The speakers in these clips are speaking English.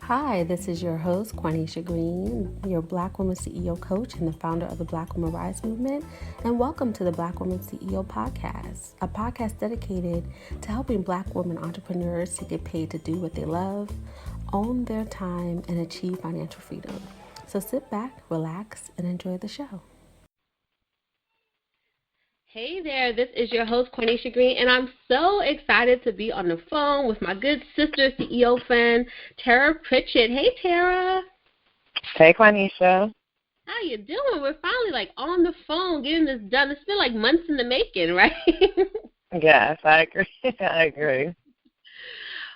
Hi, this is your host, Konishis Green, your Black Woman CEO coach and the founder of the Black Woman Rise movement, and welcome to the Black Woman CEO podcast, a podcast dedicated to helping Black women entrepreneurs to get paid to do what they love, own their time, and achieve financial freedom. So sit back, relax, and enjoy the show. Hey there, this is your host, Konishis Green, and I'm so excited to be on the phone with my good sister, CEO friend, Taria Pritchett. Hey, Tara. Hey, Konishis. How you doing? We're finally on the phone getting this done. It's been months in the making, right? Yes, I agree. I agree.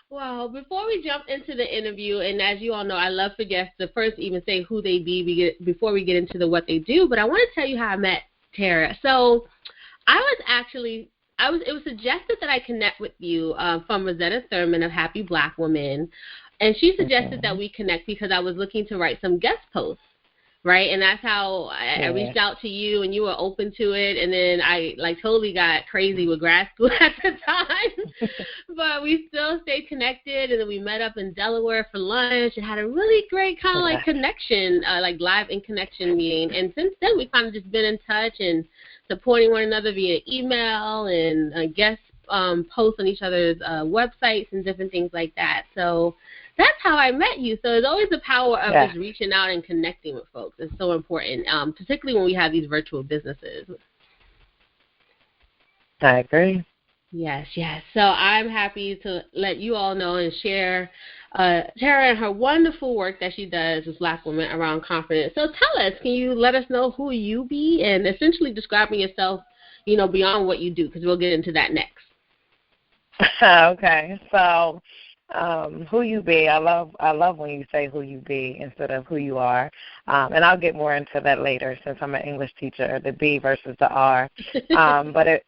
Well, before we jump into the interview, and as you all know, I love for guests to first even say who they be before we get into what they do, but I want to tell you how I met Tara. So it was suggested that I connect with you from Rosetta Thurman of Happy Black Woman, and she suggested that we connect because I was looking to write some guest posts, right? And that's how I reached out to you, and you were open to it, and then I totally got crazy with grad school at the time, but we still stayed connected, and then we met up in Delaware for lunch and had a really great kind of connection, live in connection meeting, and since then we've kind of just been in touch and supporting one another via email and guest posts on each other's websites and different things like that. So that's how I met you. So it's always the power of just reaching out and connecting with folks. It's so important, particularly when we have these virtual businesses. I agree. Yes. So I'm happy to let you all know and share Tara and her wonderful work that she does with Black women around confidence. So tell us, can you let us know who you be and essentially describing yourself, beyond what you do, because we'll get into that next. Okay. So who you be, I love when you say who you be instead of who you are. And I'll get more into that later since I'm an English teacher, the B versus the R. But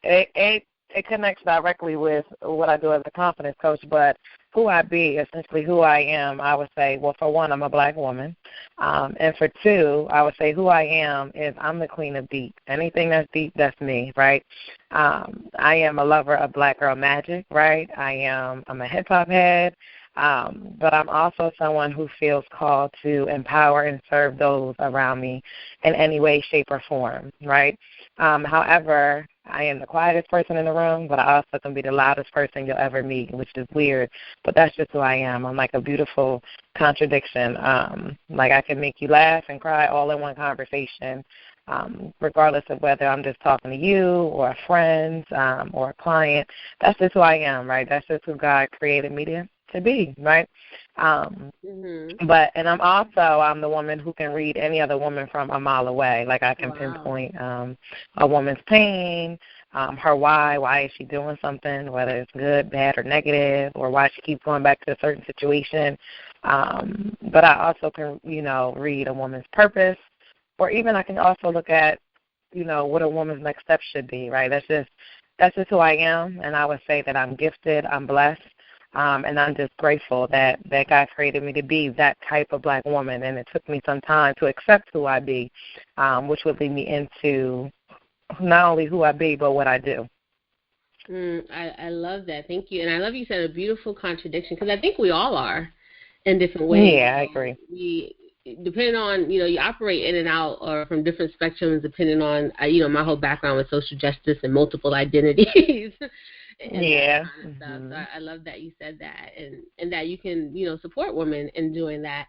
it connects directly with what I do as a confidence coach, but who I be, essentially who I am, I would say, well, for one, I'm a Black woman. And for two, I would say who I am is I'm the queen of deep. Anything that's deep, that's me, right? I am a lover of Black girl magic, right? I'm a hip-hop head, but I'm also someone who feels called to empower and serve those around me in any way, shape, or form, right? However, I am the quietest person in the room, but I also can be the loudest person you'll ever meet, which is weird, but that's just who I am. I'm like a beautiful contradiction. I can make you laugh and cry all in one conversation, regardless of whether I'm just talking to you or a friend or a client. That's just who I am, right? That's just who God created me to be, right? But I'm the woman who can read any other woman from a mile away. I can pinpoint a woman's pain, her why is she doing something, whether it's good, bad, or negative, or why she keeps going back to a certain situation. But I also can, read a woman's purpose, or even I can also look at, what a woman's next step should be, right? That's just who I am, and I would say that I'm gifted, I'm blessed. And I'm just grateful that God created me to be that type of Black woman, and it took me some time to accept who I be, which would lead me into not only who I be, but what I do. I love that. Thank you. And I love you said a beautiful contradiction, because I think we all are in different ways. Yeah, I agree. Depending on, you operate in and out or from different spectrums, depending on, my whole background with social justice and multiple identities. And that kind of stuff. So I love that you said that, and that you can, support women in doing that,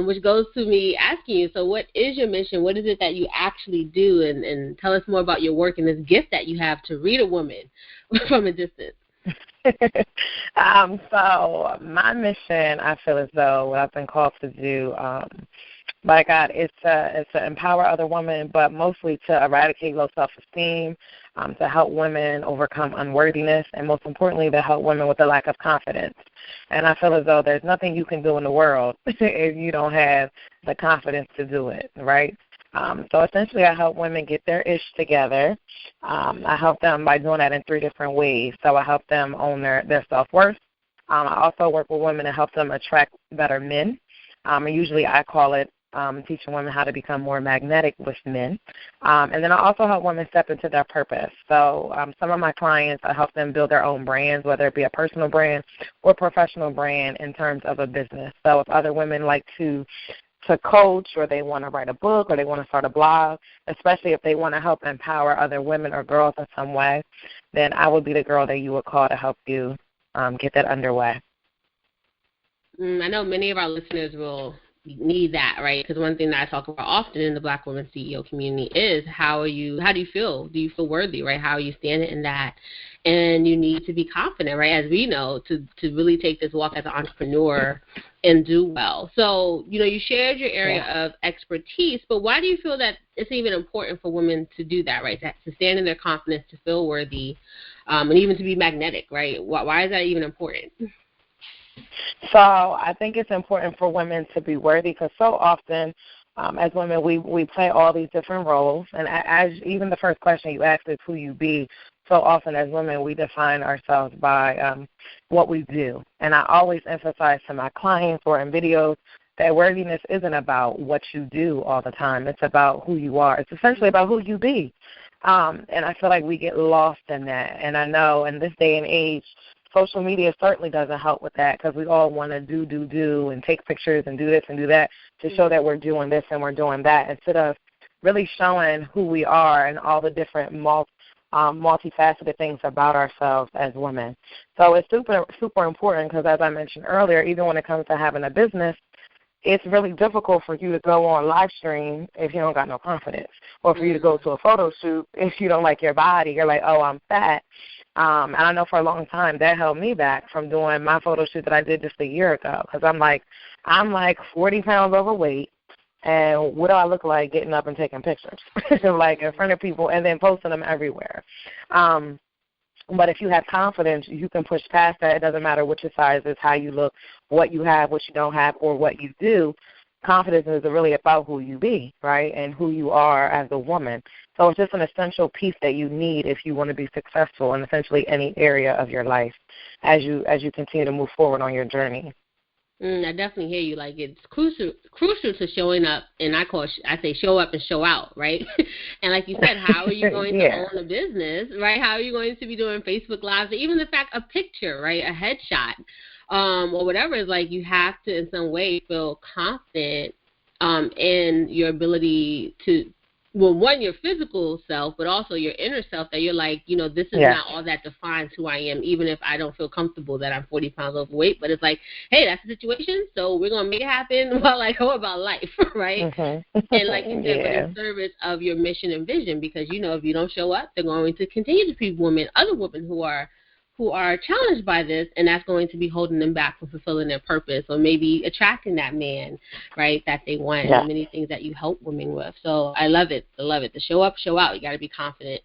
which goes to me asking you, so what is your mission? What is it that you actually do? And tell us more about your work and this gift that you have to read a woman from a distance. So my mission, I feel as though what I've been called to do, by God, it's to empower other women, but mostly to eradicate low self-esteem, to help women overcome unworthiness, and most importantly, to help women with a lack of confidence. And I feel as though there's nothing you can do in the world if you don't have the confidence to do it, right? So essentially I help women get their ish together. I help them by doing that in three different ways. So I help them own their self-worth. I also work with women to help them attract better men. And usually I call it teaching women how to become more magnetic with men. And then I also help women step into their purpose. So some of my clients, I help them build their own brands, whether it be a personal brand or professional brand in terms of a business. So if other women like to coach, or they want to write a book, or they want to start a blog, especially if they want to help empower other women or girls in some way, then I would be the girl that you would call to help you get that underway. I know many of our listeners will need that, right? Because one thing that I talk about often in the Black Women CEO community is how do you feel? Do you feel worthy, right? How are you standing in that? And you need to be confident, right? As we know, to really take this walk as an entrepreneur and do well. So, you shared your area of expertise, but why do you feel that it's even important for women to do that, right? To stand in their confidence, to feel worthy, and even to be magnetic, right? Why is that even important? So I think it's important for women to be worthy, because so often as women we play all these different roles. And as even the first question you asked is who you be. So often as women we define ourselves by what we do. And I always emphasize to my clients or in videos that worthiness isn't about what you do all the time. It's about who you are. It's essentially about who you be. And I feel like we get lost in that. And I know in this day and age, social media certainly doesn't help with that, because we all want to do and take pictures and do this and do that to show that we're doing this and we're doing that, instead of really showing who we are and all the different multifaceted things about ourselves as women. So it's super, super important, because as I mentioned earlier, even when it comes to having a business, it's really difficult for you to go on live stream if you don't got no confidence, or for you to go to a photo shoot if you don't like your body. You're like, oh, I'm fat. And I know for a long time that held me back from doing my photo shoot that I did just a year ago, because I'm like 40 pounds overweight, and what do I look like getting up and taking pictures, like in front of people and then posting them everywhere? But if you have confidence, you can push past that. It doesn't matter what your size is, how you look, what you have, what you don't have, or what you do. Confidence is really about who you be, right, and who you are as a woman. So it's just an essential piece that you need if you want to be successful in essentially any area of your life as you continue to move forward on your journey. I definitely hear you. Like, it's crucial to showing up, and I say show up and show out, right? And like you said, how are you going to own a business, right? How are you going to be doing Facebook Lives, or even the fact a picture, right, a headshot, or whatever. Is like, you have to in some way feel confident in your ability to, well, one, your physical self, but also your inner self, that you're like, this is not all that defines who I am, even if I don't feel comfortable that I'm 40 pounds overweight. But it's like, hey, that's the situation, so we're going to make it happen while I go about life, right? Mm-hmm. And like you said, but in service of your mission and vision, because, if you don't show up, they're going to continue to be other women who are challenged by this, and that's going to be holding them back from fulfilling their purpose, or maybe attracting that man, right, that they want, and many things that you help women with. So I love it. To show up, show out. You got to be confident.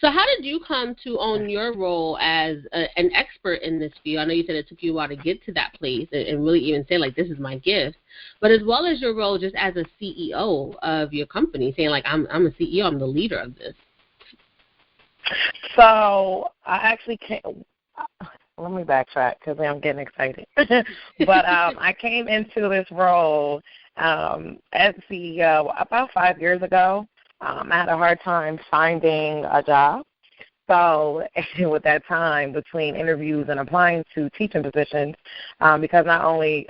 So how did you come to own your role as an expert in this field? I know you said it took you a while to get to that place and really even say, like, this is my gift, but as well as your role just as a CEO of your company, saying, like, I'm a CEO, I'm the leader of this. So I actually let me backtrack because I'm getting excited. But I came into this role as CEO about 5 years ago. I had a hard time finding a job. So with that time between interviews and applying to teaching positions, because not only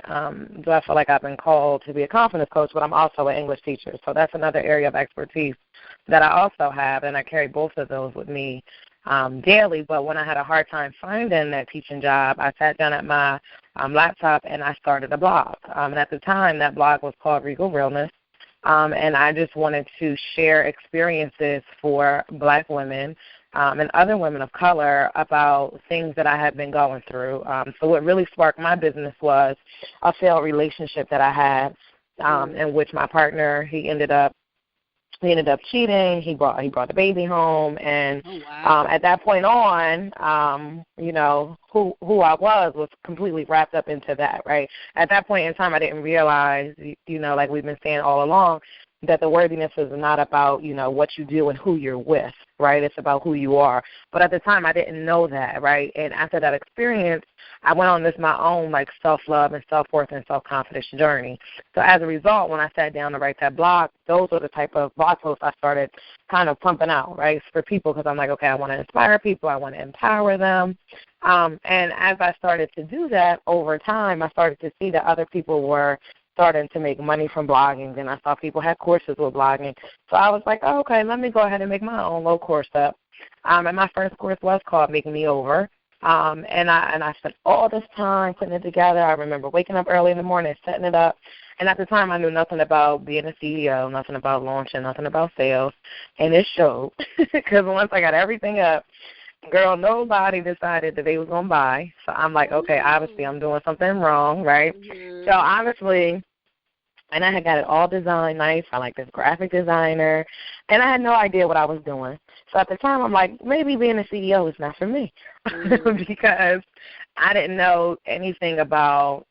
do I feel like I've been called to be a confidence coach, but I'm also an English teacher. So that's another area of expertise that I also have, and I carry both of those with me daily. But when I had a hard time finding that teaching job, I sat down at my laptop and I started a blog. And at the time, that blog was called Regal Realness. And I just wanted to share experiences for Black women and other women of color about things that I had been going through. So what really sparked my business was a failed relationship that I had, in which my partner, he ended up cheating. He brought a baby home, and at that point on, who I was completely wrapped up into that, right? At that point in time, I didn't realize, like we've been saying all along, that the worthiness is not about, what you do and who you're with, right? It's about who you are. But at the time, I didn't know that, right? And after that experience, I went on my own, self-love and self-worth and self-confidence journey. So as a result, when I sat down to write that blog, those are the type of blog posts I started kind of pumping out, right, for people, because I'm like, okay, I want to inspire people. I want to empower them. And as I started to do that over time, I started to see that other people were starting to make money from blogging. Then I saw people had courses with blogging. So I was like, oh, okay, let me go ahead and make my own little course up. And my first course was called Make Me Over. And I spent all this time putting it together. I remember waking up early in the morning, setting it up. And at the time, I knew nothing about being a CEO, nothing about launching, nothing about sales. And it showed, because once I got everything up, girl, nobody decided that they was going to buy. So I'm like, okay, obviously I'm doing something wrong, right? Mm-hmm. So obviously, and I had got it all designed nice. I like this graphic designer, and I had no idea what I was doing. So at the time, I'm like, maybe being a CEO is not for me, because I didn't know anything about,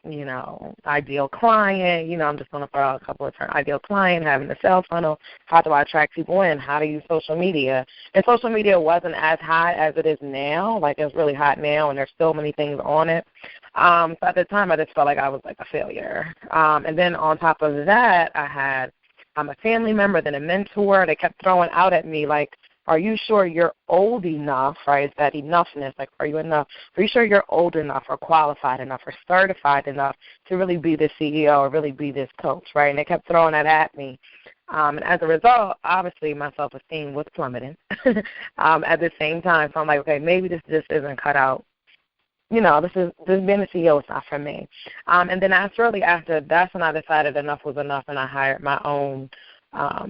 ideal client. I'm just going to throw out a couple of terms. Ideal client, having a sales funnel, how do I attract people in, how to use social media. And social media wasn't as hot as it is now. It's really hot now, and there's so many things on it. So at the time, I just felt like I was like a failure. And then on top of that, I had a family member, then a mentor. They kept throwing out at me are you sure you're old enough, right? It's that enoughness. Are you enough? Are you sure you're old enough or qualified enough or certified enough to really be the CEO or really be this coach, right? And they kept throwing that at me. And as a result, obviously, my self-esteem was plummeting at the same time. So I'm like, okay, maybe this just isn't cut out. This being a CEO is not for me. And then that's when I decided enough was enough, and I hired my own,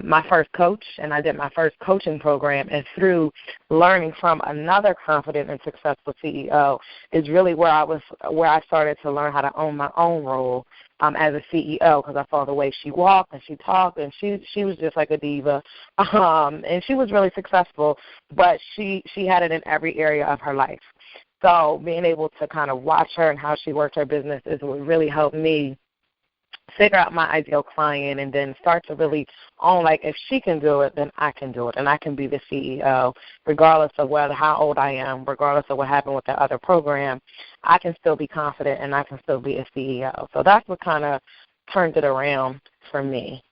my first coach, and I did my first coaching program. And through learning from another confident and successful CEO is really where I started to learn how to own my own role as a CEO, because I saw the way she walked and she talked, and she was just like a diva. And she was really successful, but she had it in every area of her life. So being able to kind of watch her and how she worked her business is what really helped me figure out my ideal client, and then start to really own, if she can do it, then I can do it, and I can be the CEO, regardless of how old I am, regardless of what happened with that other program. I can still be confident, and I can still be a CEO. So that's what kind of turned it around for me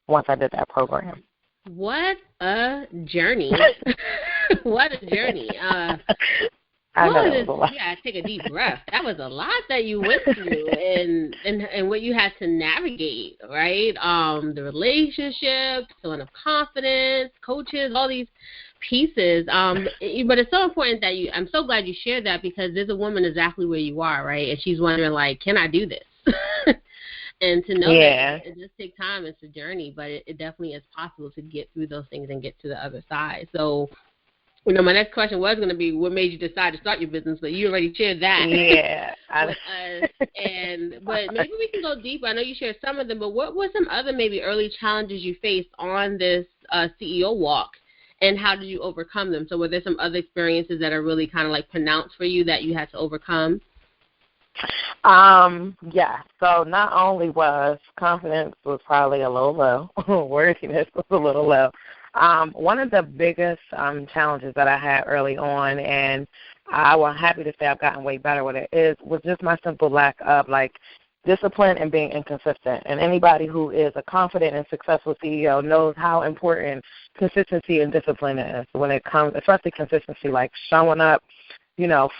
once I did that program. What a journey. What a journey. I know. Yeah, take a deep breath. That was a lot that you went through and what you had to navigate, right? The relationships, feeling of confidence, coaches, all these pieces. But it's so important that I'm so glad you shared that, because there's a woman exactly where you are, right? And she's wondering, can I do this? And to know that it does take time, it's a journey, but it definitely is possible to get through those things and get to the other side. So, my next question was going to be, what made you decide to start your business? But you already shared that with us. But maybe we can go deeper. I know you shared some of them, but what were some other maybe early challenges you faced on this CEO walk, and how did you overcome them? So were there some other experiences that are really kind of pronounced for you that you had to overcome? Yeah. So not only was confidence was probably a little low, worthiness was a little low. One of the biggest challenges that I had early on, and I was happy to say I've gotten way better with it, was just my simple lack of discipline and being inconsistent. And anybody who is a confident and successful CEO knows how important consistency and discipline is when it comes, especially consistency, showing up,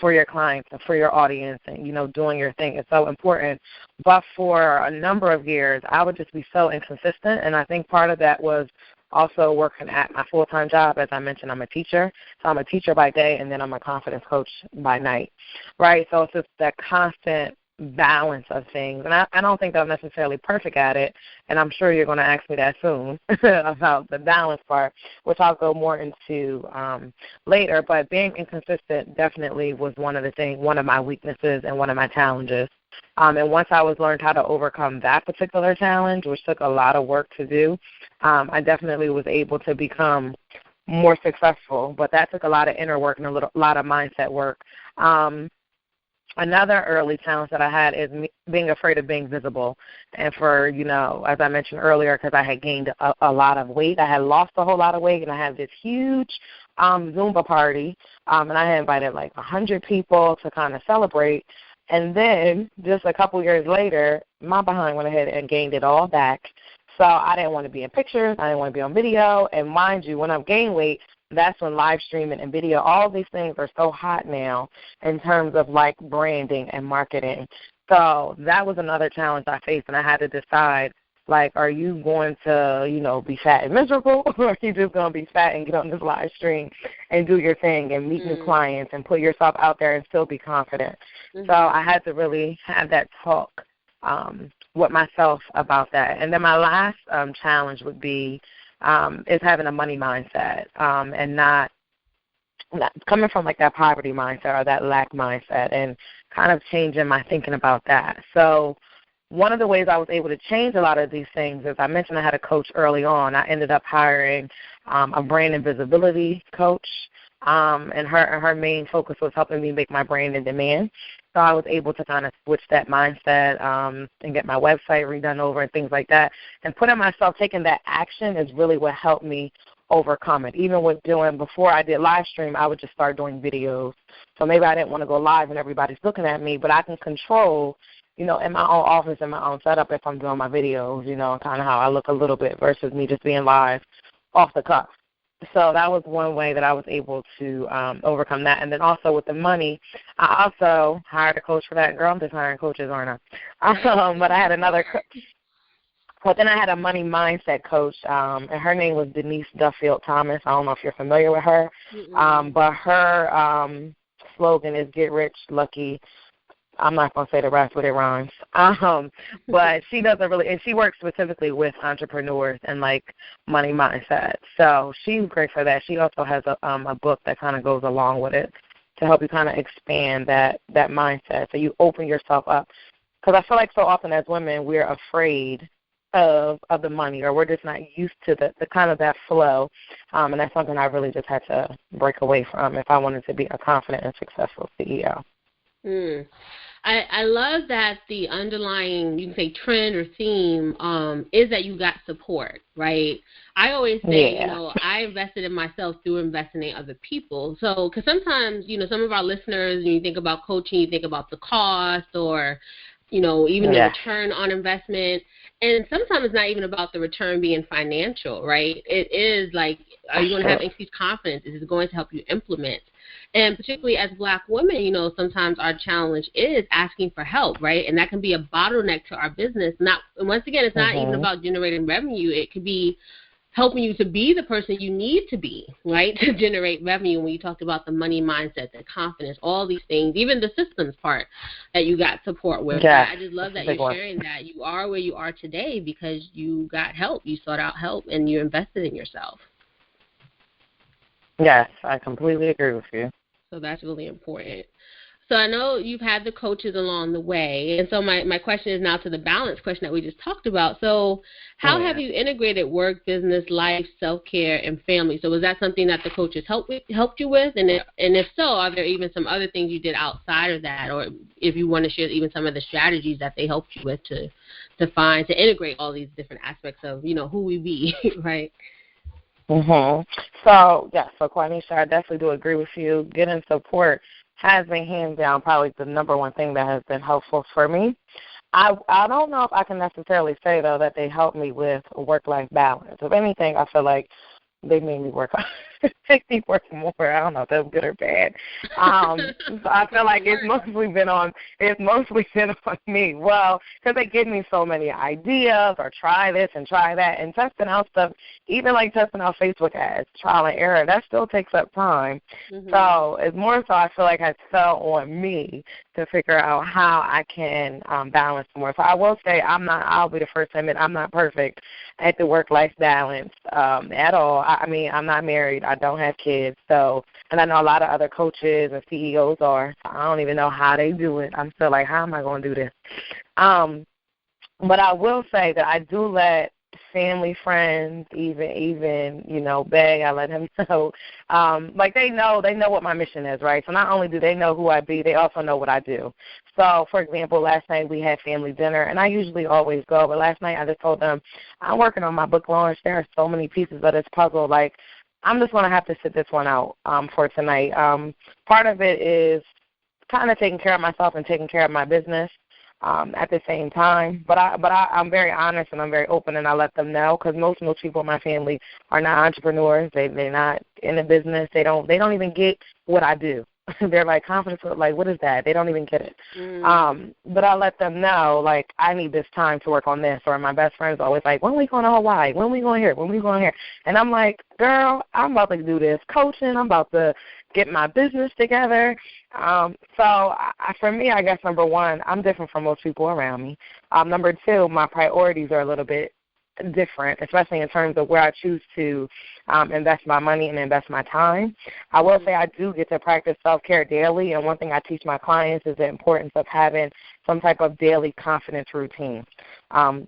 for your clients and for your audience and, doing your thing. It's so important. But for a number of years, I would just be so inconsistent, and I think part of that was also working at my full-time job. As I mentioned, I'm a teacher. So I'm a teacher by day, and then I'm a confidence coach by night, right? So it's just that constant balance of things. And I don't think that I'm necessarily perfect at it, and I'm sure you're going to ask me that soon about the balance part, which I'll go more into later. But being inconsistent definitely was one of my weaknesses and one of my challenges. And once I learned how to overcome that particular challenge, which took a lot of work to do, I definitely was able to become more successful. But that took a lot of inner work and a lot of mindset work. Another early challenge that I had is being afraid of being visible. And for, as I mentioned earlier, because I had gained a lot of weight, I had lost a whole lot of weight, and I had this huge Zumba party, and I had invited like 100 people to kind of celebrate. And then just a couple years later, my behind went ahead and gained it all back. So I didn't want to be in pictures. I didn't want to be on video. And mind you, when I've gained weight, that's when live streaming and video, all these things are so hot now in terms of like branding and marketing. So that was another challenge I faced, and I had to decide, like, are you going to, be fat and miserable, or are you just going to be fat and get on this live stream and do your thing and meet new clients and put yourself out there and still be confident? So I had to really have that talk with myself about that. And then my last challenge would be is having a money mindset and not coming from like that poverty mindset or that lack mindset, and kind of changing my thinking about that. So one of the ways I was able to change a lot of these things is I mentioned I had a coach early on. I ended up hiring a brand and visibility coach, and her main focus was helping me make my brand in demand. So I was able to kind of switch that mindset and get my website redone over and things like that. And putting myself, taking that action is really what helped me overcome it. Even with before I did live stream, I would just start doing videos. So maybe I didn't want to go live and everybody's looking at me, but I can control, in my own office, in my own setup, if I'm doing my videos, kind of how I look a little bit versus me just being live off the cuff. So that was one way that I was able to overcome that. And then also with the money, I also hired a coach for that. Girl, I'm just hiring coaches, aren't I? But I had another But then I had a money mindset coach, and her name was Denise Duffield Thomas. I don't know if you're familiar with her. But her slogan is get rich, lucky. I'm not going to say the rest, but it rhymes. But she doesn't really, and she works specifically with entrepreneurs and like money mindset. So she's great for that. She also has a book that kind of goes along with it to help you kind of expand that mindset. So you open yourself up. Because I feel like so often as women, we're afraid of the money, or we're just not used to the kind of that flow. And that's something I really just had to break away from if I wanted to be a confident and successful CEO. I love that the underlying, you can say, trend or theme is that you got support, right? I always say, I invested in myself through investing in other people. So, because sometimes, some of our listeners, when you think about coaching, you think about the cost or, even the return on investment. And sometimes it's not even about the return being financial, right? It is like, are you going to have increased confidence? Is it going to help you implement? And particularly as Black women, sometimes our challenge is asking for help, right? And that can be a bottleneck to our business. And once again, it's not even about generating revenue. It could be helping you to be the person you need to be, right, to generate revenue. When you talked about the money mindset, the confidence, all these things, even the systems part that you got support with. Yeah, I just love that you're sharing that. You are where you are today because you got help. You sought out help, and you invested in yourself. Yes, I completely agree with you. So that's really important. So I know you've had the coaches along the way, and so my question is now to the balance question that we just talked about. So how have you integrated work, business, life, self-care, and family? So was that something that the coaches helped you with? And if so, are there even some other things you did outside of that, or if you want to share even some of the strategies that they helped you with to integrate all these different aspects of, who we be, right? So, Konishis, I definitely do agree with you. Getting support has been hands down probably the number one thing that has been helpful for me. I don't know if I can necessarily say, though, that they helped me with work-life balance. If anything, I feel like they made me work more. I don't know if that's good or bad. So I feel like it's mostly been on me. Well, because they give me so many ideas, or try this and try that, and testing out stuff, even like testing out Facebook ads, trial and error, that still takes up time. So it's more so I feel like it fell on me to figure out how I can balance more. So I will say I'll be the first to admit I'm not perfect at the work-life balance at all. I mean, I'm not married. I don't have kids. So, and I know a lot of other coaches and CEOs are. So I don't even know how they do it. I'm still like, how am I going to do this? But I will say that I do let family, friends, even Bay, I let him know. Like they know what my mission is, right? So not only do they know who I be, they also know what I do. So, for example, last night we had family dinner, and I usually always go, but last night I just told them I'm working on my book launch. There are so many pieces of this puzzle. Like, I'm just going to have to sit this one out for tonight. Part of it is kind of taking care of myself and taking care of my business at the same time. But I'm very honest and I'm very open, and I let them know, because most people in my family are not entrepreneurs. They're not in the business. They don't even get what I do. They're like, confidence, like, what is that? They don't even get it. But I let them know, like, I need this time to work on this. Or my best friend's always like, when are we going to Hawaii? When are we going here? When are we going here? And I'm like, girl, I'm about to do this coaching. I'm about to get my business together. For me, I guess, number one, I'm different from most people around me. Number two, my priorities are a little bit different, especially in terms of where I choose to invest my money and invest my time. I will say I do get to practice self-care daily, and one thing I teach my clients is the importance of having some type of daily confidence routine.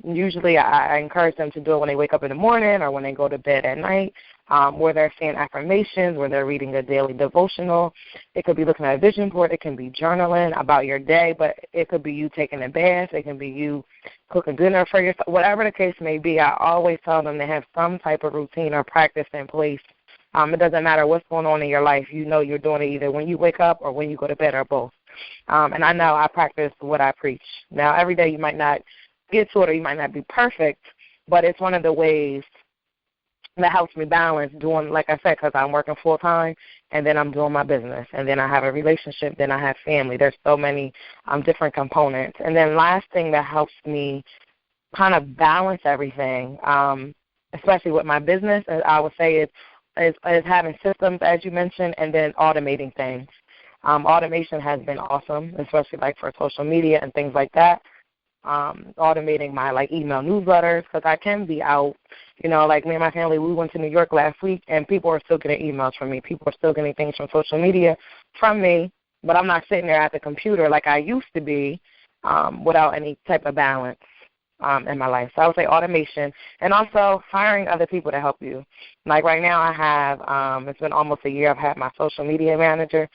Usually I encourage them to do it when they wake up in the morning or when they go to bed at night, where they're saying affirmations, where they're reading a daily devotional. It could be looking at a vision board. It can be journaling about your day, but it could be you taking a bath. It can be you cooking dinner for yourself. Whatever the case may be, I always tell them to have some type of routine or practice in place. It doesn't matter what's going on in your life. You know you're doing it either when you wake up or when you go to bed or both. And I know I practice what I preach. Now, every day you might not get to it or you might not be perfect, but it's one of the ways that helps me balance doing, like I said, because I'm working full-time, and then I'm doing my business, and then I have a relationship, then I have family. There's so many different components. And then last thing that helps me kind of balance everything, especially with my business, I would say is having systems, as you mentioned, and then automating things. Automation has been awesome, especially like for social media and things like that. Automating my email newsletters, because I can be out, like me and my family, we went to New York last week, and people are still getting emails from me. People are still getting things from social media from me, but I'm not sitting there at the computer like I used to be without any type of balance in my life. So I would say automation, and also hiring other people to help you. Like right now I have, it's been almost a year I've had my social media manager.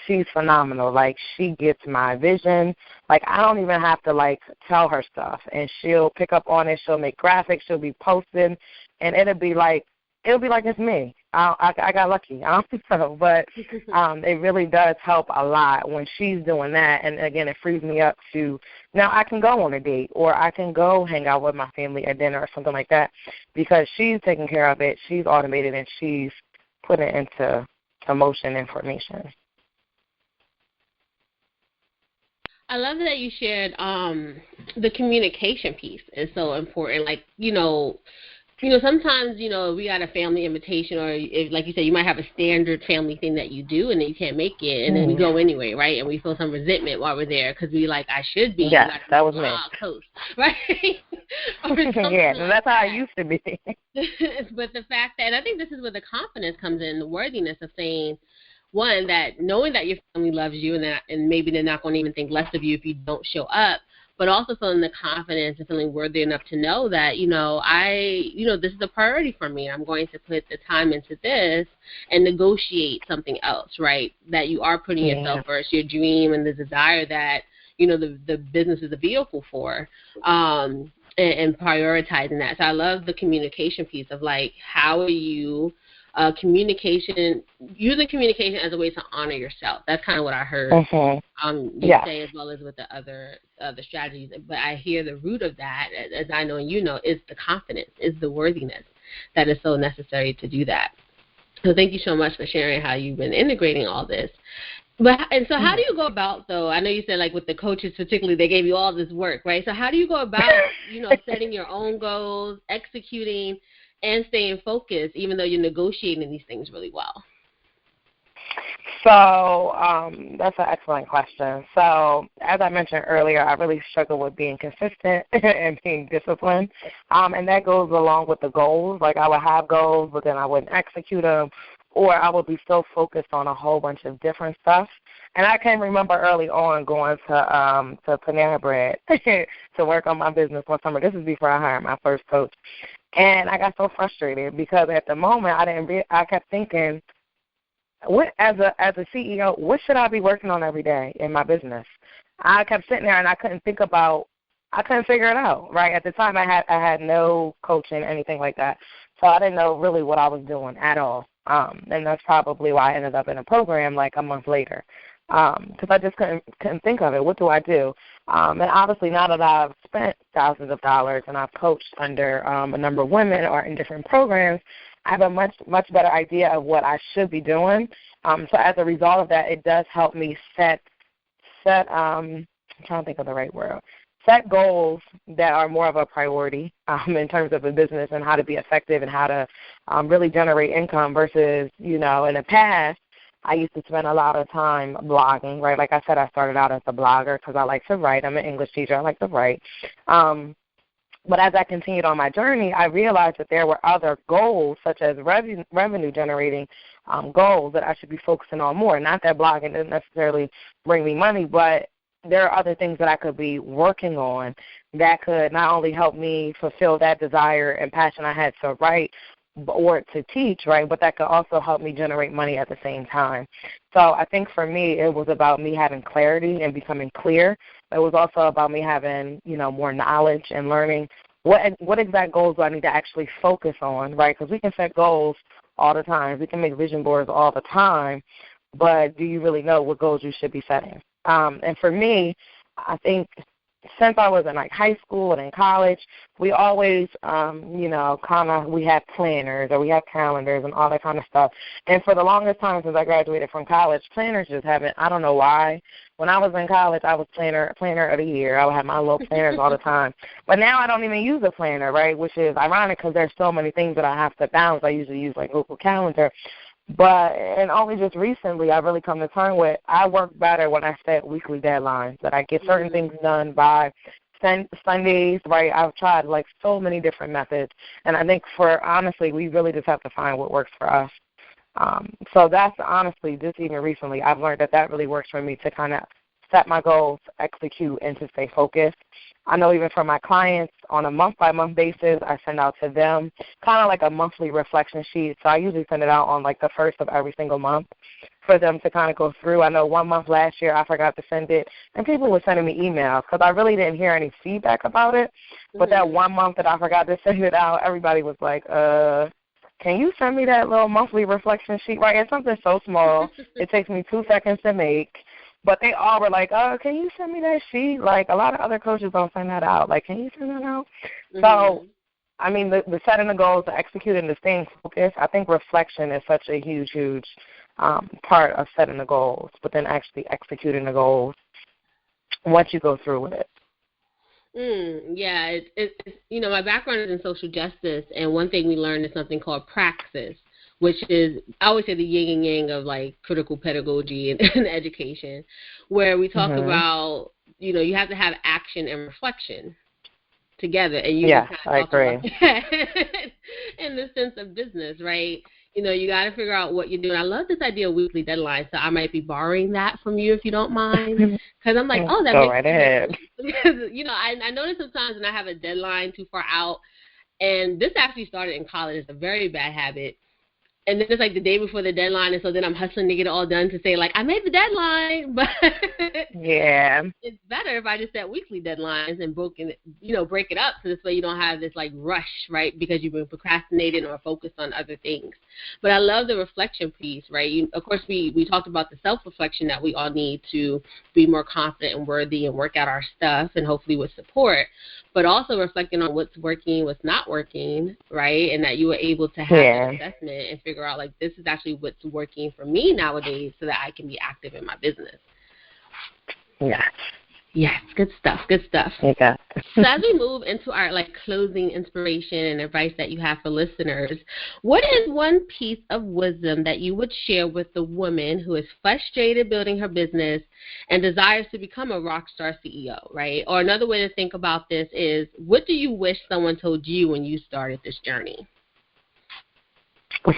She's phenomenal. She gets my vision. I don't even have to, tell her stuff, and she'll pick up on it. She'll make graphics. She'll be posting, and it'll be like it's me. I got lucky. I don't think so, but it really does help a lot when she's doing that. And, again, it frees me up to now I can go on a date, or I can go hang out with my family at dinner or something like that, because she's taking care of it. She's automated, and she's putting it into motion and formation. I love that you shared the communication piece is so important. Sometimes, we got a family invitation, or if, like you said, you might have a standard family thing that you do, and then you can't make it, and then we go anyway, right? And we feel some resentment while we're there because we I should be. Yes, that was me. Coast, right? Yeah, and that's how I used to be. But the fact that, and I think this is where the confidence comes in, the worthiness of saying, one, that knowing that your family loves you, and maybe they're not going to even think less of you if you don't show up, but also feeling the confidence and feeling worthy enough to know that, this is a priority for me. I'm going to put the time into this and negotiate something else, right? That you are putting yourself first, your dream and the desire that, the business is a vehicle for, and prioritizing that. So I love the communication piece of how are you using communication as a way to honor yourself. That's kind of what I heard you say, as well as with the other strategies. But I hear the root of that, as I know and is the confidence, is the worthiness that is so necessary to do that. So thank you so much for sharing how you've been integrating all this. And so how do you go about, though, I know you said with the coaches particularly, they gave you all this work, right? So how do you go about, setting your own goals, executing, and staying focused, even though you're negotiating these things really well? So that's an excellent question. So as I mentioned earlier, I really struggle with being consistent and being disciplined, and that goes along with the goals. I would have goals, but then I wouldn't execute them, or I would be so focused on a whole bunch of different stuff. And I can remember early on going to Panera Bread to work on my business one summer. This is before I hired my first coach. And I got so frustrated because at the moment I kept thinking, as a CEO, what should I be working on every day in my business? I kept sitting there and I couldn't figure it out, right? At the time I had no coaching, anything like that. So I didn't know really what I was doing at all. And that's probably why I ended up in a program like a month later. Because I just couldn't think of it. What do I do? And obviously now that I've spent thousands of dollars and I've coached under a number of women or in different programs, I have a much better idea of what I should be doing. So as a result of that, it does help me set I'm trying to think of the right word, set goals that are more of a priority in terms of a business and how to be effective and how to really generate income versus, in the past, I used to spend a lot of time blogging, right? Like I said, I started out as a blogger because I like to write. I'm an English teacher. I like to write. But as I continued on my journey, I realized that there were other goals, such as revenue-generating goals that I should be focusing on more. Not that blogging didn't necessarily bring me money, but there are other things that I could be working on that could not only help me fulfill that desire and passion I had to write or to teach, right, but that could also help me generate money at the same time. So I think for me it was about me having clarity and becoming clear. It was also about me having, more knowledge and learning what exact goals do I need to actually focus on, right, because we can set goals all the time. We can make vision boards all the time, but do you really know what goals you should be setting? And for me, I think since I was in like high school and in college, we always, we had planners or we had calendars and all that kind of stuff. And for the longest time since I graduated from college, planners just haven't, I don't know why. When I was in college, I was planner of the year. I would have my little planners all the time. But now I don't even use a planner, right, which is ironic because there's so many things that I have to balance. I usually use like Google Calendar. And only just recently I've really come to terms with I work better when I set weekly deadlines, that I get certain things done by Sundays, right? I've tried like so many different methods, and I think honestly, we really just have to find what works for us. So that's honestly, just even recently, I've learned that really works for me to kind of set my goals, execute, and to stay focused. I know even for my clients, on a month-by-month basis, I send out to them kind of like a monthly reflection sheet. So I usually send it out on like the first of every single month for them to kind of go through. I know one month last year I forgot to send it, and people were sending me emails because I really didn't hear any feedback about it. But that one month that I forgot to send it out, everybody was like, can you send me that little monthly reflection sheet? Right, it's something so small. It takes me 2 seconds to make. But they all were like, can you send me that sheet? Like, a lot of other coaches don't send that out. Like, can you send that out? Mm-hmm. So, I mean, the setting the goals, the executing, the staying focused, I think reflection is such a huge, huge part of setting the goals, but then actually executing the goals once you go through with it. Yeah, it's my background is in social justice, and one thing we learned is something called praxis, which is, I always say, the yin and yang of like critical pedagogy and education, where we talk about, you have to have action and reflection together. And you kind of I agree. In the sense of business, right? You got to figure out what you're doing. I love this idea of weekly deadlines, so I might be borrowing that from you if you don't mind, because I'm like, that go makes right ahead. Because, I notice sometimes when I have a deadline too far out, and this actually started in college. It's a very bad habit. And then it's like the day before the deadline, and so then I'm hustling to get it all done to say, like, I made the deadline. But yeah, it's better if I just set weekly deadlines and break it up, so this way you don't have this, like, rush, right, because you've been procrastinating or focused on other things. But I love the reflection piece, right? Of course, we talked about the self-reflection that we all need to be more confident and worthy and work out our stuff, and hopefully with support, but also reflecting on what's working, what's not working, right, and that you were able to have an assessment and figure out, like, this is actually what's working for me nowadays so that I can be active in my business. Yes, good stuff. Okay. So as we move into our, like, closing inspiration and advice that you have for listeners, what is one piece of wisdom that you would share with the woman who is frustrated building her business and desires to become a rock star CEO, right? Or another way to think about this is, what do you wish someone told you when you started this journey?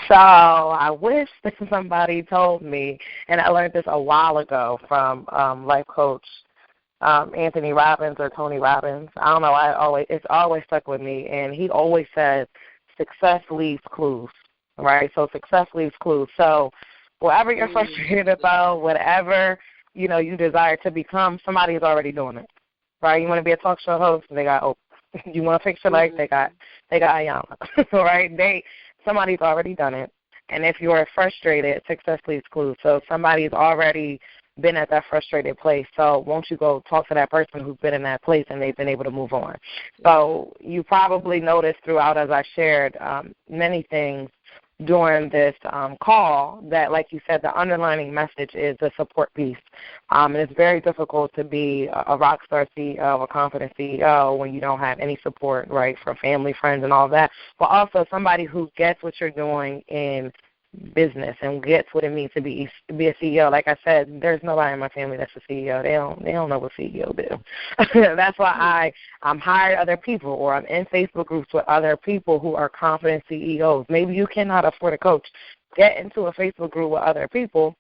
So I wish that somebody told me, and I learned this a while ago from life coach Anthony Robbins or Tony Robbins. I don't know. It's always stuck with me. And he always says success leaves clues, right? So success leaves clues. So whatever you're frustrated about, whatever, you desire to become, somebody is already doing it, right? You want to be a talk show host, they got Oprah. You want to fix your life, they got Ayana, right? Somebody's already done it. And if you are frustrated, success leaves clues. So somebody's already been at that frustrated place. So won't you go talk to that person who's been in that place and they've been able to move on? So you probably noticed throughout, as I shared, many things during this call that, like you said, the underlining message is the support piece. And it's very difficult to be a rock star CEO, a confident CEO, when you don't have any support, right, from family, friends, and all that, but also somebody who gets what you're doing in business and gets what it means to be a CEO. Like I said, there's nobody in my family that's a CEO. They don't know what CEO do. That's why I'm hired other people, or I'm in Facebook groups with other people who are confident CEOs. Maybe you cannot afford a coach. Get into a Facebook group with other people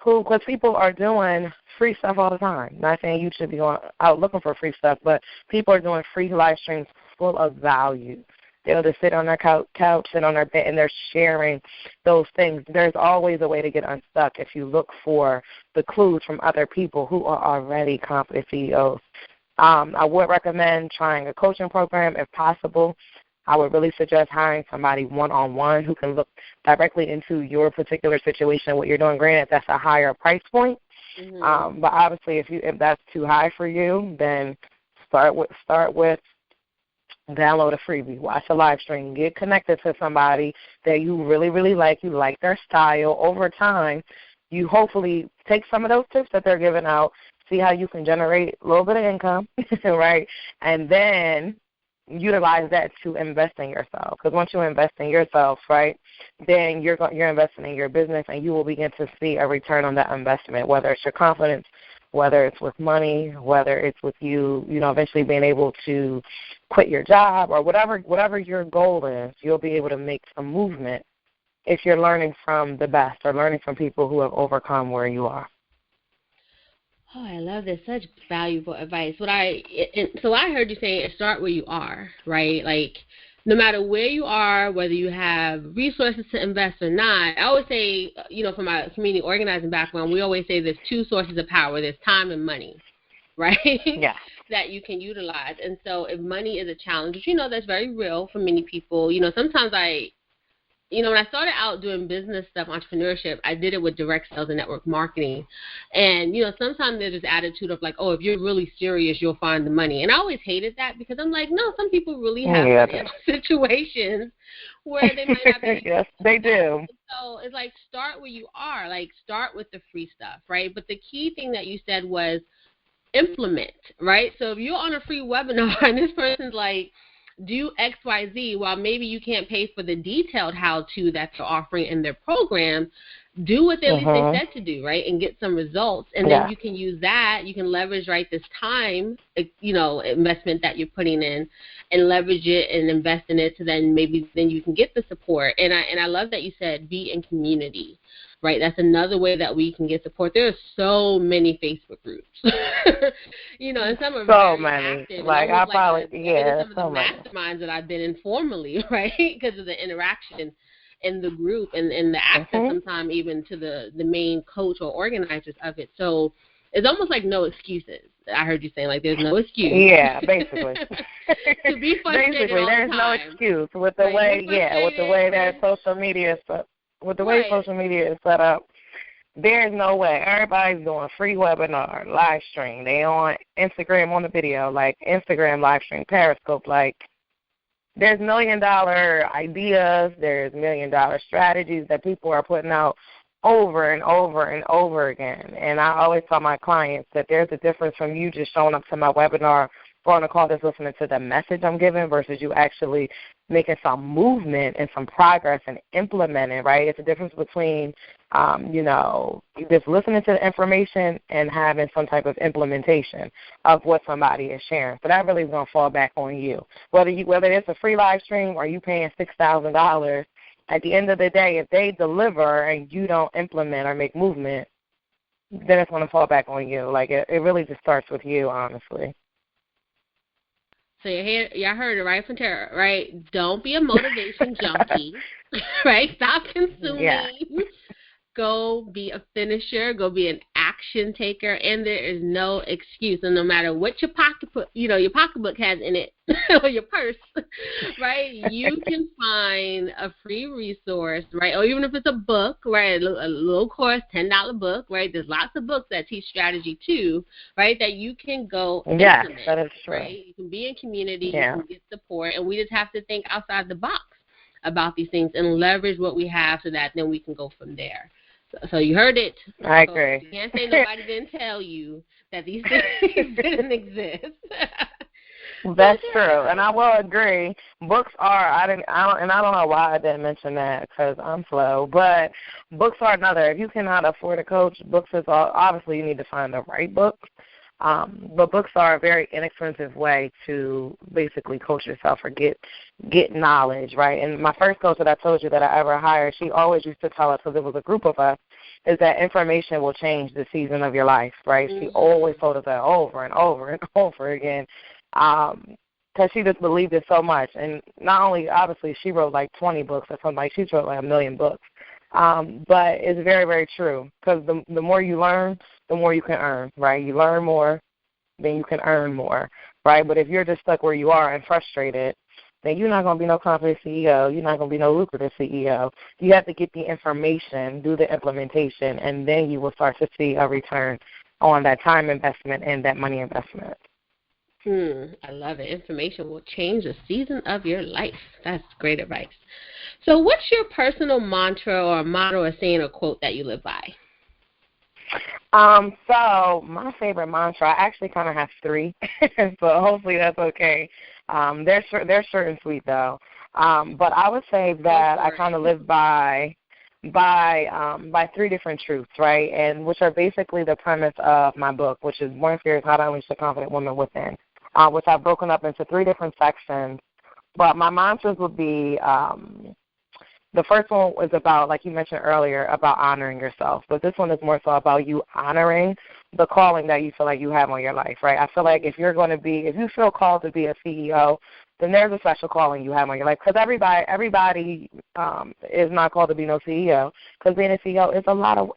because people are doing free stuff all the time. Not saying you should be out looking for free stuff, but people are doing free live streams full of value. They'll just sit on their couch, sit on their bed, and they're sharing those things. There's always a way to get unstuck if you look for the clues from other people who are already confident CEOs. I would recommend trying a coaching program if possible. I would really suggest hiring somebody one-on-one who can look directly into your particular situation, what you're doing. Granted, that's a higher price point, but obviously if that's too high for you, then start with download a freebie, watch a live stream, get connected to somebody that you really, really like. You like their style. Over time, you hopefully take some of those tips that they're giving out, see how you can generate a little bit of income, right, and then utilize that to invest in yourself. Because once you invest in yourself, right, then you're investing in your business, and you will begin to see a return on that investment, whether it's your confidence, whether it's with money, whether it's with you eventually being able to quit your job, or whatever your goal is. You'll be able to make some movement if you're learning from the best or learning from people who have overcome where you are. Oh, I love this. Such valuable advice. So I heard you saying start where you are, right? Like, no matter where you are, whether you have resources to invest or not. I always say, from my community organizing background, we always say there's two sources of power. There's time and money, right? Yeah. That you can utilize. And so if money is a challenge, which that's very real for many people, sometimes when I started out doing business stuff, entrepreneurship, I did it with direct sales and network marketing. And, sometimes there's this attitude of like, oh, if you're really serious, you'll find the money. And I always hated that because I'm like, no, some people really have situations where they might not be. Yes, they do. So it's like, start where you are. Like, start with the free stuff, right? But the key thing that you said was implement, right? So if you're on a free webinar and this person's like, do X, Y, Z, while maybe you can't pay for the detailed how-to that they're offering in their program, do what at least they said to do, right, and get some results. And then you can use that. You can leverage, right, this time, investment that you're putting in, and leverage it and invest in it, so then you can get the support. And I love that you said be in community. Right, that's another way that we can get support. There are so many Facebook groups, and some are so very many. active. Like I probably, some of so the masterminds that I've been in formally, right, because of the interaction in the group and the access sometimes even to the main coach or organizers of it. So it's almost like no excuses. I heard you saying like there's no excuse. Yeah, basically. To be frustrated basically, there's no excuse with the way that social media is set. With the way social media is set up, there's no way. Everybody's doing free webinar, live stream. They on Instagram on the video, like Instagram live stream, Periscope. Like, there's $1 million ideas. There's $1 million strategies that people are putting out over and over and over again. And I always tell my clients that there's a difference from you just showing up to my webinar or on a call just listening to the message I'm giving versus you actually making some movement and some progress and implementing, right? It's a difference between, just listening to the information and having some type of implementation of what somebody is sharing. So that really is going to fall back on you. Whether it's a free live stream or you paying $6,000, at the end of the day, if they deliver and you don't implement or make movement, then it's going to fall back on you. Like, it really just starts with you, honestly. So y'all heard it right from Tara, right? Don't be a motivation junkie, right? Stop consuming. Yeah. Go be a finisher. Go be an action taker. And there is no excuse. And no matter what your pocketbook has in it, or your purse, right? You can find a free resource, right? Or even if it's a book, right? A little course, $10 book, right? There's lots of books that teach strategy too, right? That you can go implement. That is true. Right? You can be in community. You can get support. And we just have to think outside the box about these things and leverage what we have so that then we can go from there. So you heard it. I agree. You can't say nobody didn't tell you that these things didn't exist. That's true, and I will agree. Books are. I don't know why I didn't mention that because I'm slow. But books are another. If you cannot afford a coach, books is obviously you need to find the right books. But books are a very inexpensive way to basically coach yourself or get knowledge, right? And my first coach that I told you that I ever hired, she always used to tell us, because it was a group of us, is that information will change the season of your life, right? Mm-hmm. She always told us that over and over and over again because she just believed it so much. And not only, obviously, she wrote like 20 books or something, like she wrote like 1 million books. But it's very, very true because the more you learn, the more you can earn, right? You learn more, then you can earn more, right? But if you're just stuck where you are and frustrated, then you're not going to be no confident CEO. You're not going to be no lucrative CEO. You have to get the information, do the implementation, and then you will start to see a return on that time investment and that money investment. I love it. Information will change the season of your life. That's great advice. So what's your personal mantra or motto or saying or quote that you live by? So my favorite mantra, I actually kind of have 3, so hopefully that's okay. They're short and sweet though. But I would say that I kind of live by 3 different truths, right? And which are basically the premise of my book, which is Born Fearless: How to Unleash the Confident Woman Within, which I've broken up into 3 different sections. But my mantras would be, the first one is about, like you mentioned earlier, about honoring yourself. But this one is more so about you honoring the calling that you feel like you have on your life, right? I feel like if you feel called to be a CEO, then there's a special calling you have on your life. Because everybody is not called to be no CEO. Because being a CEO is a lot of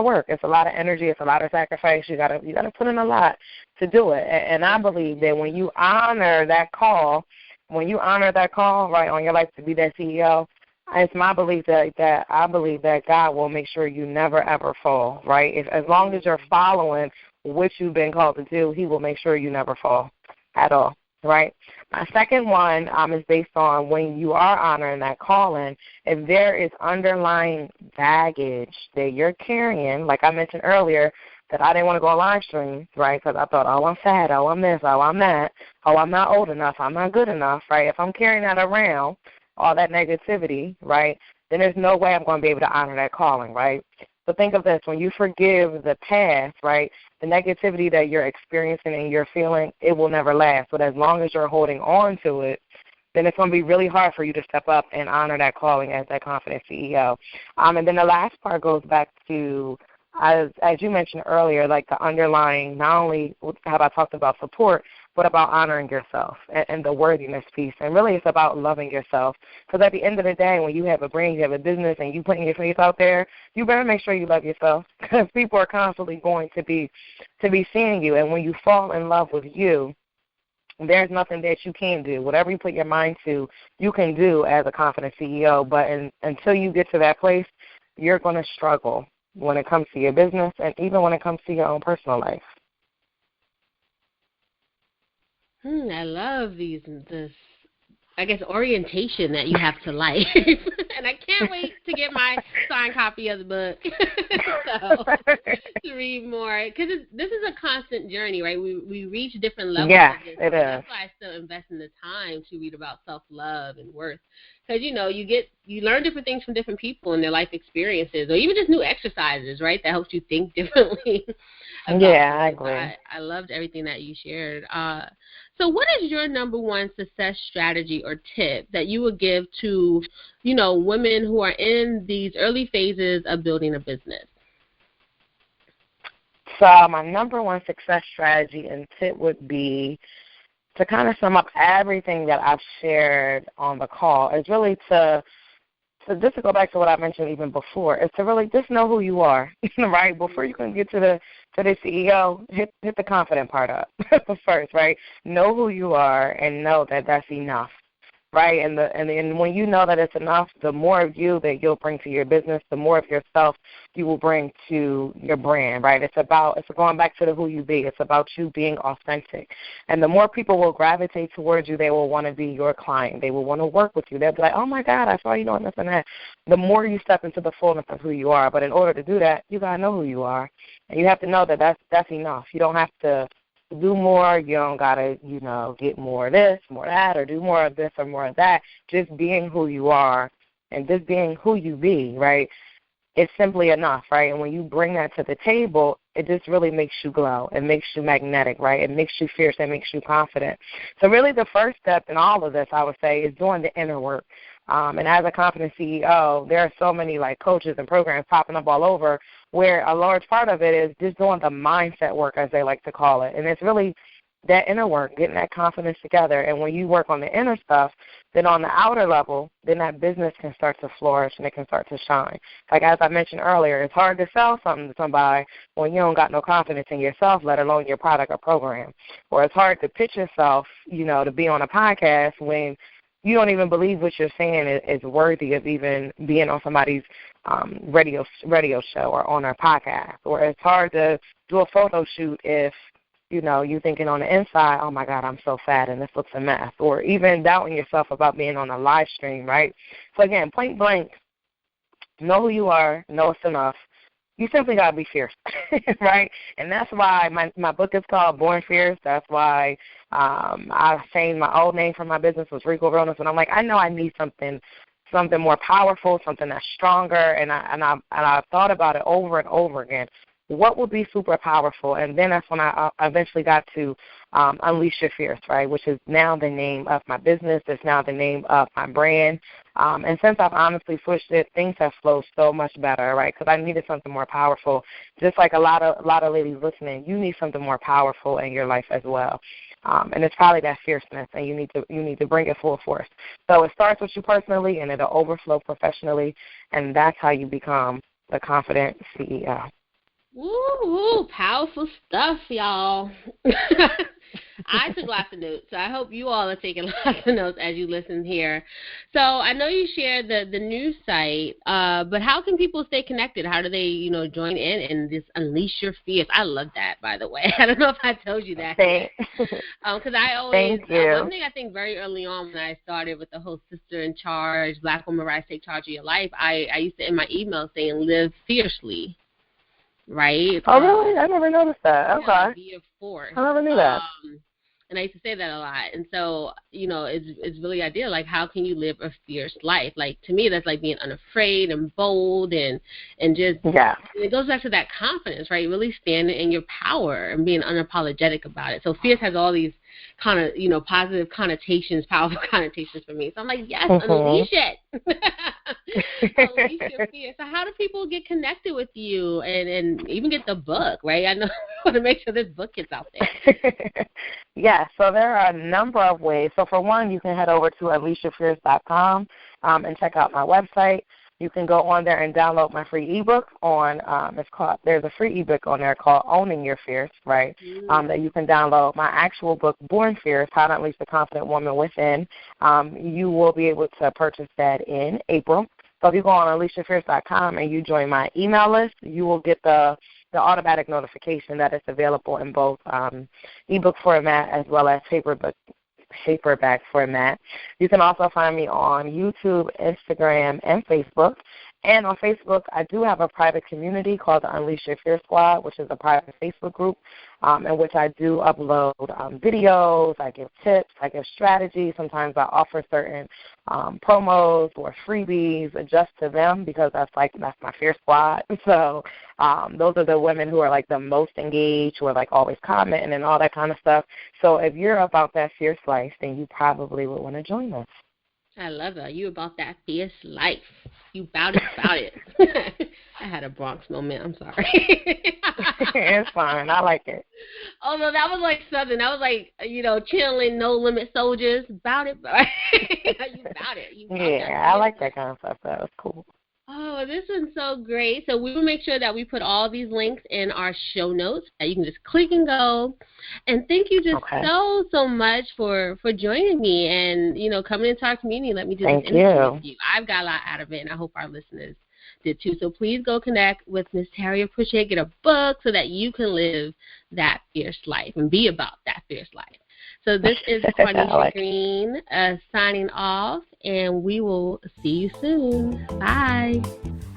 work. It's a lot of energy. It's a lot of sacrifice. You gotta put in a lot to do it. And I believe that when you honor that call, right, on your life to be that CEO, it's my belief that I believe that God will make sure you never, ever fall, right? As long as you're following what you've been called to do, he will make sure you never fall at all, right? My second one is based on when you are honoring that calling, if there is underlying baggage that you're carrying, like I mentioned earlier, that I didn't want to go on live stream, right, because I thought, I'm fat, I'm this, I'm that, I'm not old enough, I'm not good enough, right? If I'm carrying that around, all that negativity, right, then there's no way I'm going to be able to honor that calling, right? So think of this. When you forgive the past, right, the negativity that you're experiencing and you're feeling, it will never last. But as long as you're holding on to it, then it's going to be really hard for you to step up and honor that calling as that confident CEO. And then the last part goes back to, as you mentioned earlier, like the underlying, not only have I talked about support, but about honoring yourself and the worthiness piece. And really it's about loving yourself. Because at the end of the day, when you have a brand, you have a business, and you putting your face out there, you better make sure you love yourself because people are constantly going to be seeing you. And when you fall in love with you, there's nothing that you can't do. Whatever you put your mind to, you can do as a confident CEO. But until you get to that place, you're going to struggle when it comes to your business and even when it comes to your own personal life. I love this, I guess, orientation that you have to life. And I can't wait to get my signed copy of the book to read more. Because this is a constant journey, right? We reach different levels. Yeah, of this. It is. That's why I still invest in the time to read about self-love and worth. Because, you learn different things from different people and their life experiences, or even just new exercises, right, that helps you think differently. Yeah, I agree. I loved everything that you shared. So what is your number one success strategy or tip that you would give to, women who are in these early phases of building a business? So my number one success strategy and tip would be to kind of sum up everything that I've shared on the call is really to just to go back to what I mentioned even before, is to really just know who you are, right? Before you can get to the CEO, hit the confident part up first, right? Know who you are and know that that's enough, right? And when you know that it's enough, the more of you that you'll bring to your business, the more of yourself you will bring to your brand, right? It's going back to the who you be. It's about you being authentic. And the more people will gravitate towards you, they will want to be your client. They will want to work with you. They'll be like, oh, my God, I saw you doing this and that. The more you step into the fullness of who you are. But in order to do that, you got to know who you are. And you have to know that that's enough. You don't have to do more. You don't got to, get more of this, more of that, or do more of this or more of that. Just being who you are and just being who you be, right, it's simply enough, right? And when you bring that to the table, it just really makes you glow. It makes you magnetic, right? It makes you fierce. It makes you confident. So really the first step in all of this, I would say, is doing the inner work. And as a confident CEO, there are so many like coaches and programs popping up all over where a large part of it is just doing the mindset work, as they like to call it. And it's really that inner work, getting that confidence together. And when you work on the inner stuff, then on the outer level, then that business can start to flourish and it can start to shine. Like as I mentioned earlier, it's hard to sell something to somebody when you don't got no confidence in yourself, let alone your product or program. Or it's hard to pitch yourself, to be on a podcast when you don't even believe what you're saying is worthy of even being on somebody's radio show or on our podcast. Or it's hard to do a photo shoot if, you're thinking on the inside, oh, my God, I'm so fat and this looks a mess. Or even doubting yourself about being on a live stream, right? So, again, point blank, know who you are, know it's enough. You simply got to be fierce, right? And that's why my book is called Born Fierce. That's why I changed my old name for my business was Rico Realness. And I'm like, I know I need something more powerful, something that's stronger. And I thought about it over and over again. What would be super powerful? And then that's when I eventually got to Unleash Your Fierce, right, which is now the name of my business. It's now the name of my brand. And since I've honestly switched it, things have flowed so much better, right, because I needed something more powerful. Just like a lot of ladies listening, you need something more powerful in your life as well. And it's probably that fierceness, and you need to bring it full force. So it starts with you personally, and it'll overflow professionally, and that's how you become the confident CEO. Woo, powerful stuff, y'all. I took lots of notes, so I hope you all are taking lots of notes as you listen here. So I know you shared the news site, but how can people stay connected? How do they, join in and just unleash your fears? I love that, by the way. I don't know if I told you that. Because I always, one thing I think very early on when I started with the whole sister in charge, Black woman rise, take charge of your life, I used to end my email saying live fiercely. Right? Oh, really? I never noticed that. Okay. Be a force. I never knew that. And I used to say that a lot. And so, it's really ideal. Like, how can you live a fierce life? Like, to me, that's like being unafraid and bold and just, yeah. And it goes back to that confidence, right? Really standing in your power and being unapologetic about it. So fierce has all these kind of, positive connotations, powerful connotations for me. So I'm like, yes, unleash it. Unleash your fear. So how do people get connected with you and even get the book, right? I know I want to make sure this book gets out there. Yeah, so there are a number of ways. So for one, you can head over to unleashyourfierce.com and check out my website. You can go on there and download my free ebook on there's a free ebook on there called Owning Your Fierce, right? That you can download. My actual book, Born Fierce, How to Unleash the Confident Woman Within. You will be able to purchase that in April. So if you go on unleashyourfierce.com and you join my email list, you will get the automatic notification that it's available in both ebook format as well as paperback format. You can also find me on YouTube, Instagram, and Facebook. And on Facebook, I do have a private community called the Unleash Your Fear Squad, which is a private Facebook group in which I do upload videos, I give tips, I give strategies. Sometimes I offer certain promos or freebies just to them because that's my Fear Squad. So those are the women who are like the most engaged, who are like always commenting and all that kind of stuff. So if you're about that fierce life, then you probably would want to join us. I love it. You about that fierce life. You about it. I had a Bronx moment. I'm sorry. It's fine. I like it. Oh, no, that was like Southern. That was like, channeling No Limit Soldiers. About it. You about it. Yeah, I like that kind of stuff. That was cool. Oh, this one's so great. So we will make sure that we put all these links in our show notes that you can just click and go. And thank you just so much for joining me and, coming into our community. Let me do this interview with you. I've got a lot out of it, and I hope our listeners did too. So please go connect with Miss Taria Pritchett, get a book so that you can live that fierce life and be about that fierce life. So this is Konishis Green signing off, and we will see you soon. Bye.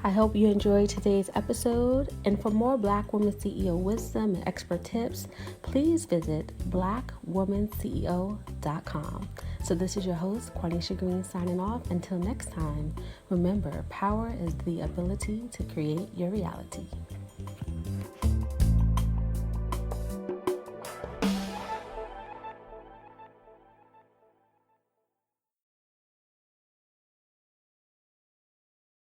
I hope you enjoyed today's episode. And for more Black Woman CEO wisdom and expert tips, please visit blackwomanceo.com. So this is your host, Konishis Green, signing off. Until next time, remember, power is the ability to create your reality.